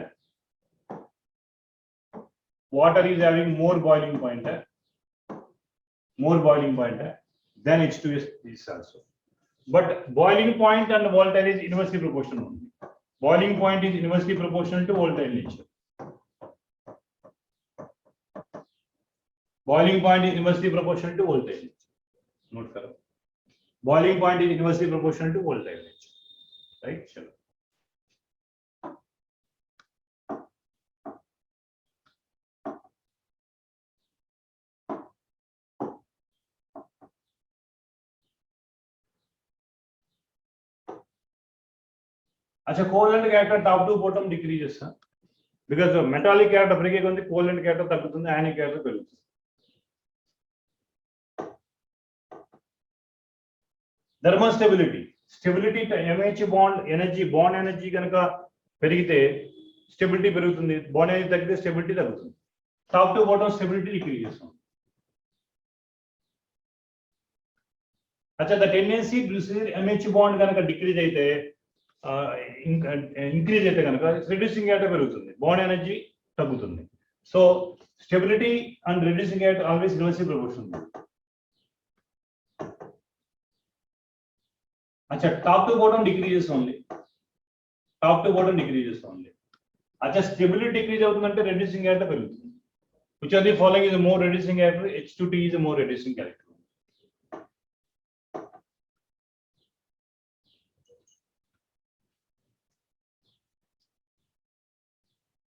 Water is having more boiling point. More boiling point than H2S is also. But boiling point and volatile is inversely proportional only. Boiling point is inversely proportional to volatile nature. Boiling point is inversely proportional to volatile nature. Note करो. Boiling point is inversely proportional to volatile nature. Right? चलो. अच्छा covalent character top to bottom decreases because metallic character పెరిగే కొద్ది covalent character తగ్గుతుంది ionic character పెరుగుతుంది thermal stability MH bond energy కనుక పెరిగితే stability పెరుగుతుంది బాండ్ ఎనర్జీ తగ్గితే స్టెబిలిటీ తగ్గుతుంది top to bottom stability decrease చేస్తుంది अच्छा द टेंडेंसी MH బాండ్ కనుక డిక్రీజ్ అయితే ఇంక్రీజ్ అయితే కనుక రిడ్యూసింగ్ క్యారెక్టర్ పెరుగుతుంది బాండ్ ఎనర్జీ తగ్గుతుంది so stability and reducing character always reversible proportion अच्छा top to bottom decreases only अच्छा स्टेबिलिटी डिक्रीज అవుతుందంటే రెడ్యూసింగ్ క్యారెక్టర్ పెరుగుతుంది which of the following is a more reducing character H2T is a more reducing character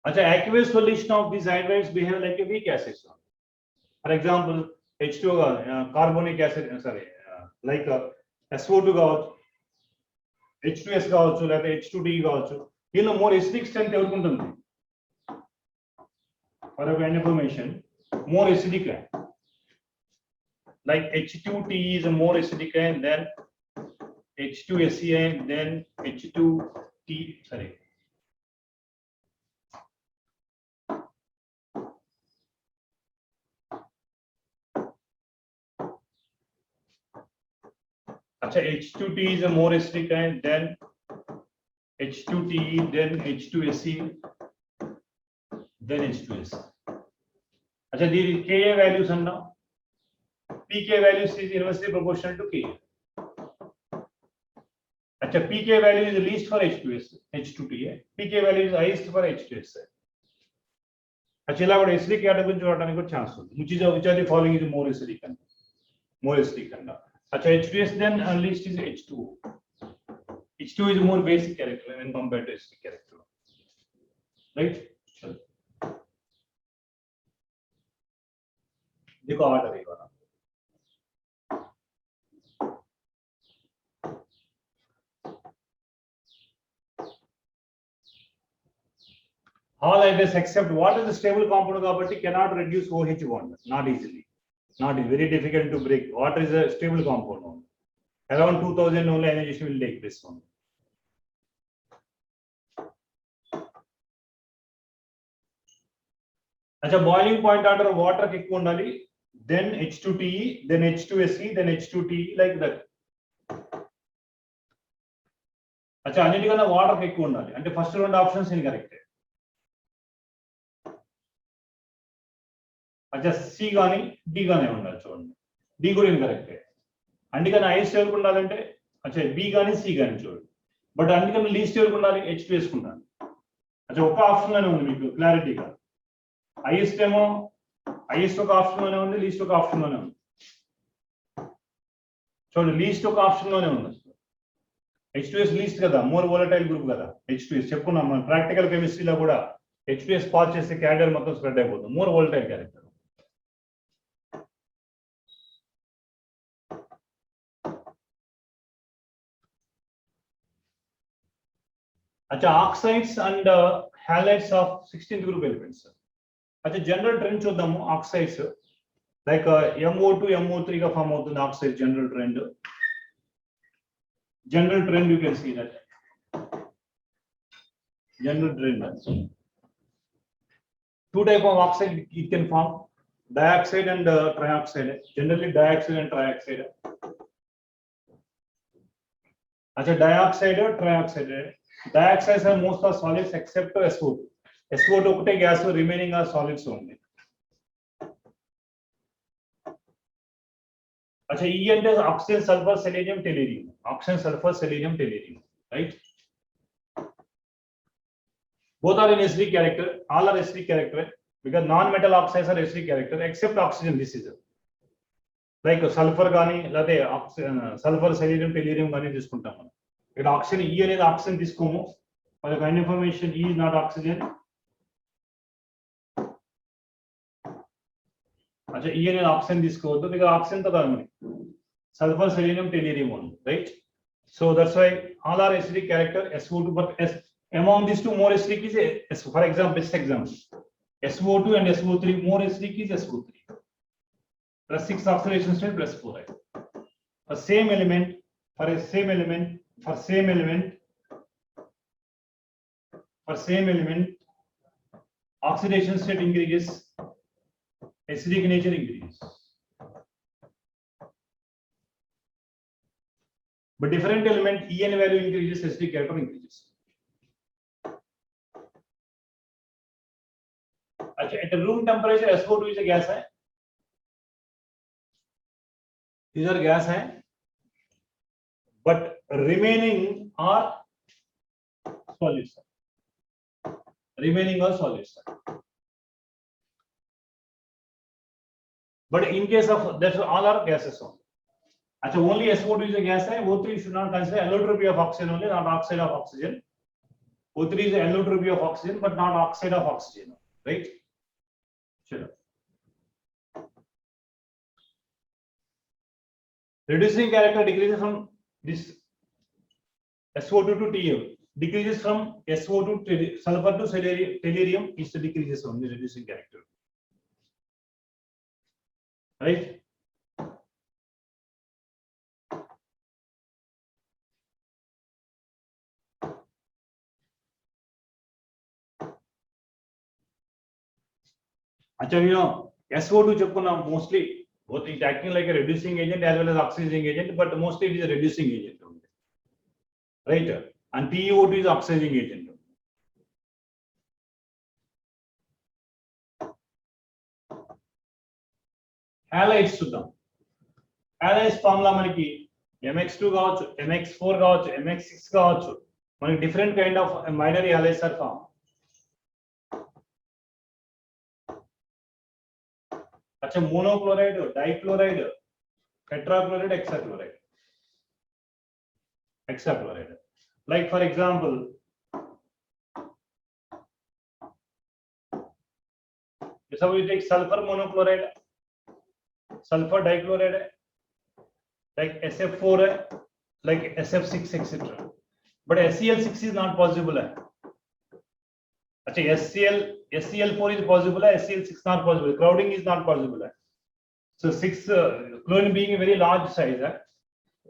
अच्छा aqueous solution of these hydrides behave like a weak acid for example H2 carbonic acid sorry like SO2 కావచ్చు H2S కావచ్చు లేకపోతే H2D కావచ్చు దీనిలో more acidic strength ఎవరికి ఉంటుంది for your information more acidic like H2T is a more acidic than H2SE then H2T sorry अच्छा H2T is a more acidic than H2TE then H2SE then H2S अच्छा the Ka values and now Pk values is inversely proportional to Ka अच्छा Pk value is the least for H2TE Pk value is highest for H2S अच्छा ఇలా కూడా acidic category గురించి చూడడానికి కూడా chance ఉంది which are the following is more acidic and अच्छा H2S then least is H2O H2 is more basic character when compared to acidic character right देखो order है वाला all hydrides except water is a stable compound కాబట్టి cannot reduce OH bond not easily not very difficult to break water is a stable compound only. Around 2000 only ionization will take place only अच्छा boiling point order water ki ekku undali then H2TE then H2SE then H2TE like that अच्छा అన్నిటికన్నా water ఎక్కువ ఉండాలి అంటే first రెండు options incorrect अच्छा सी గాని D గాని ఉండాలి చూడండి డి కూడా ఇన్కరెక్ట్ అందుకని హైయెస్ట్ ఎవరికి ఉండాలంటే अच्छा బి గాని సి గాని చూడండి బట్ అందుకని లీస్ట్ ఎవరికి ఉండాలి H2 వేసుకుంటాను अच्छा ఒక ఆప్షన్ లోనే ఉంది మీకు క్లారిటీగా హైయెస్ట్ ఏమో హైయెస్ట్ ఒక ఆప్షన్ లోనే ఉంది లీస్ట్ ఒక ఆప్షన్ లోనే ఉంది చూడండి లీస్ట్ ఒక ఆప్షన్ లోనే ఉంది H2S లీస్ట్ కదా మోర్ వోలటైల్ గ్రూప్ కదా H2S చెప్పుకున్నాం మనం ప్రాక్టికల్ కెమిస్ట్రీలో కూడా H2S పాస్ చేస్తే క్యారియర్ మొత్తం స్ప్రెడ్ అయిపోతుంది మోర్ వోలటైల్ క్యారెక్టర్ अच्छा oxides and halides of 16th group elements अच्छा जनरल ट्रेंड చూద్దాము oxides like MO2 MO3 గా ఫామ్ అవుతుంది oxide general trend you can see that general trend two type of oxide it can form dioxide and trioxide generally dioxide and trioxide अच्छा dioxide और trioxide dioxides are most of solids except SO2 SO2 ఒకటే gas remaining are solids only अच्छा E అంటే oxygen sulphur selenium tellurium oxygen sulphur selenium tellurium right both are in acidic character all are acidic character because non metal oxides are acidic character except oxygen this is like sulphur గాని లేకపోతే sulphur selenium టెల్యూరియం గాని తీసుకుంటాం మనం ఇక్కడ oxygen E అనేది oxygen తీసుకోము for the information E is not oxygen अच्छा E అనేది ఆక్సిజన్ తీసుకోవద్దు బికాజ్ ఆక్సిజన్ తో కాదు మనకి సల్ఫర్ సెలీనియం టెల్యూరియం ఉంది right So that's why all are acidic character SO2, but among these two more acidic is for example, best example, SO2 and SO3 more acidic is SO3 plus 6 oxidation state plus 4. For same element, oxidation state increases, acidic nature increases. But different element En value increases, acidic character increases. At a room temperature, SO2 is a gas. These are gas, but remaining are solids. But in case of that, all are gases only. Only SO2 is a gas. O3 should not consider allotropy of oxygen only, not oxide of oxygen. O3 is allotropy of oxygen, but not oxide of oxygen. Right? Sure. Reducing character decreases from this SO2 to TM. Decreases from SO2 to sulfur to tellurium is the decreases only reducing character. Right? You know, SO2 mostly both it acting like a reducing agent as well as oxidizing agent, but mostly it is a reducing agent only. Right? And TiO2 is oxidizing agent. Halides చూద్దాం. Halides formula మనకి MX2 కావచ్చు, MX4 కావచ్చు, MX6 కావచ్చు. మనకి different kind of binary halides are formed. Monochloride, dichloride, tetrachloride, hexachloride. Like for example, suppose we take sulfur monochloride, sulfur dichloride, like SF4, like SF6, etc. But SCl6 is not possible. SCl4 is possible, SCl6 not possible. Crowding is not possible. So 6 chlorine being a very large size,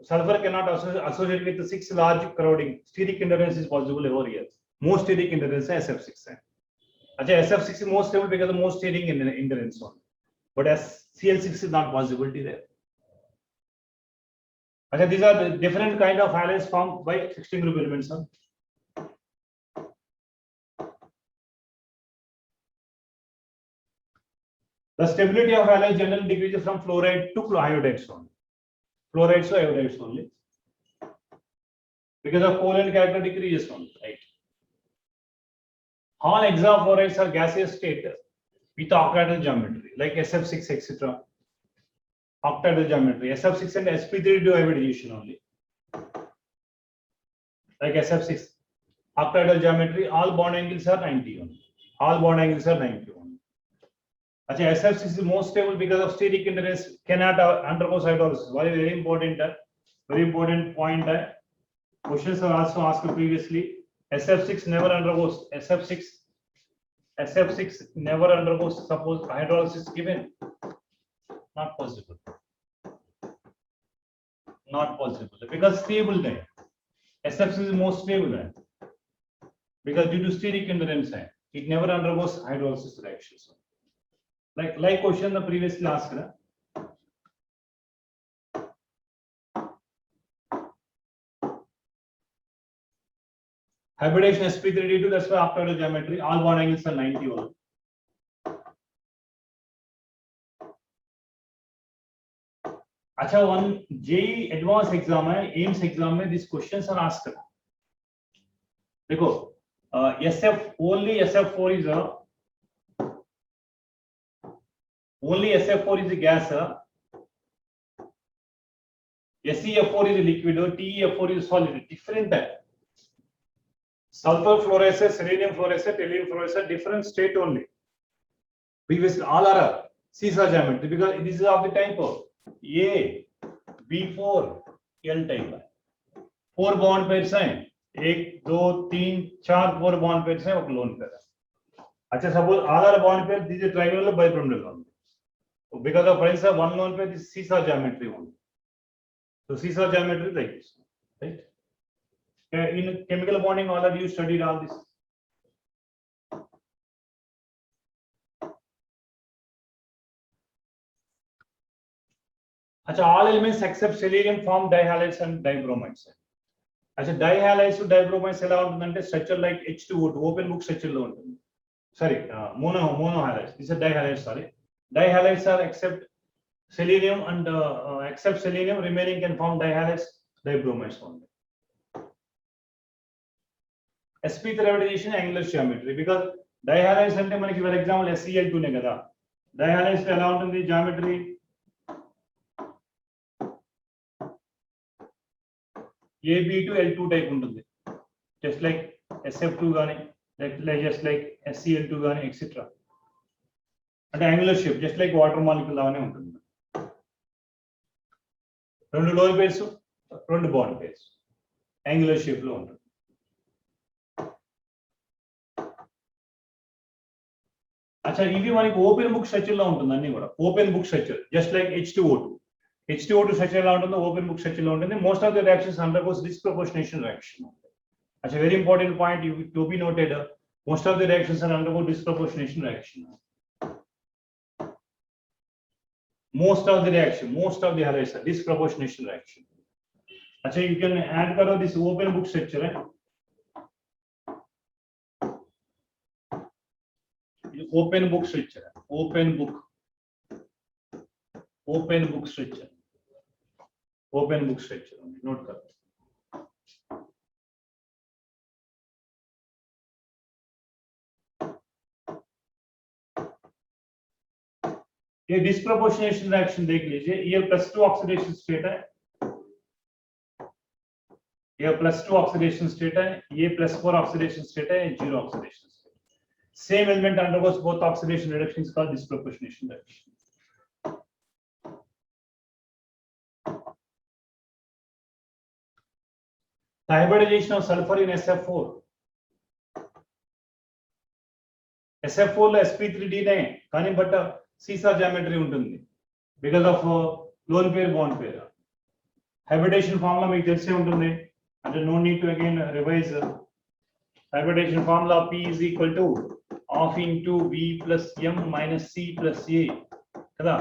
sulfur cannot associate with the 6 large crowding. Steric endurance is possible over here. Most steric endurance is SF6. SF6 is most stable because of most steric endurance one. But SCl6 is not possibility there. These are the different kind of halides formed by 16 group elements. The stability of halides generally decreases from fluoride to iodides only. Fluorides to iodides only. Because of covalent character decreases only, right? All hexafluorides are gaseous state with octahedral geometry, like SF6, etc. Octahedral geometry. SF6 and sp3 do hybridization only. Like SF6, octahedral geometry, all bond angles are 90 only. All bond angles are 90 only. SF6 is most stable because of steric endurance, cannot undergo hydrolysis. Very important point. Questions are also asked previously. SF6 never undergoes. SF6 never undergoes. Suppose hydrolysis given, not possible. Not possible because stable there. SF6 is most stable there because due to steric endurance, it never undergoes hydrolysis reactions. Like question the previously asked. Hybridization sp3d2, that's why octahedral geometry, all bond angles are 91. One JEE advanced exam, AIMS exam, these questions are asked. Because only SF4 is a gas. SeF4 is a liquid, TeF4 is a solid. Different. Sulfur fluorescence, selenium fluorescence, tellurium fluorescence, different state only. Previously, all are seesaw geometry because this is of the type of A, B4, L type. 4 bond pairs हैं, 1 2 3 4 4 bond pairs हैं, ఒక lone pair. अच्छा, suppose other bond pair, this is trigonal bipyramidal only. So because of presence of one lone pair, this is seesaw geometry only. So seesaw geometry like this, right? In chemical bonding, already you studied all this. अच्छा, all elements except selenium form dihalides and dibromides. अच्छा, dihalides to dibromides ఎలా ఉంటుందంటే structure like H2O2 open book structure లో ఉంటుంది. Sorry, monohalides. This is dihalides. Sorry, dihalides are except selenium and except selenium, remaining can form dihalides, dibromides only. sp3 hybridization angular geometry, because dihalides అంటే మనకి for example SeL2 నే కదా. Dihalides ఎలా ఉంటుంది geometry? AB to L2 type ఉంటుంది, just like SF2 గాని, just like SeL2 గాని, etc. అంటే angular shape, just like water molecule లాగానే ఉంటుంది. రెండు లోన్ పేర్స్, రెండు బాండ్ పేర్స్, angular shape లో ఉంటుంది. అచ్చా, ఇవి మనకి ఓపెన్ బుక్ స్ట్రక్చర్ లో ఉంటుంది, అన్ని కూడా open book structure, just like H2O2 structure ఎలా ఉంటుందో ఓపెన్ బుక్ స్ట్రక్చర్ లో ఉంటుంది. Most of the reactions undergoes disproportionation reaction. అచ్చా, very important point to be noted, most of the reactions are undergo disproportionation reaction. Most of the halides are disproportionation reaction. अच्छा, you can add करो this open book structure है, open book structure, open book structure note करो. ये disproportionation reaction देख लीजिए, ये +2 oxidation state है, ये +2 ऑक्सीडेशन स्टेट है, ये +4 ऑक्सीडेशन स्टेट है, 0 oxidation state. Same element undergoes both oxidation reduction called disproportionation reaction. The hybridization of sulfur in SF4. SF4 లో sp3d నే కానీ బట్ సీసా జామెట్రీ ఉంటుంది because of lone pair bond pair. Hybridisation formula మీకు తెలిసే ఉంటుంది, అంటే no need to again revise. Hybridisation formula P is equal to half into V plus M minus C plus A కదా.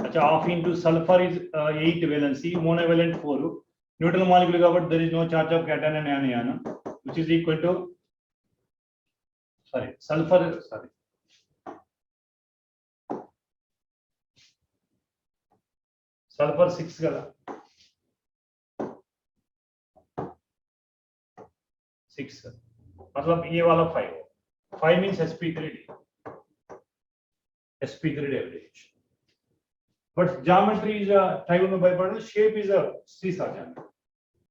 अच्छा, half into sulfur is 8 valency, monovalent 4, neutral molecule కాబట్టి there is no charge of cation and anion, which is equal to sulfur 6 కదా, 6 मतलब ये वाला 5 means sp3d average, but geometry is a trigonal bipyramidal, shape is a seesaw geometry.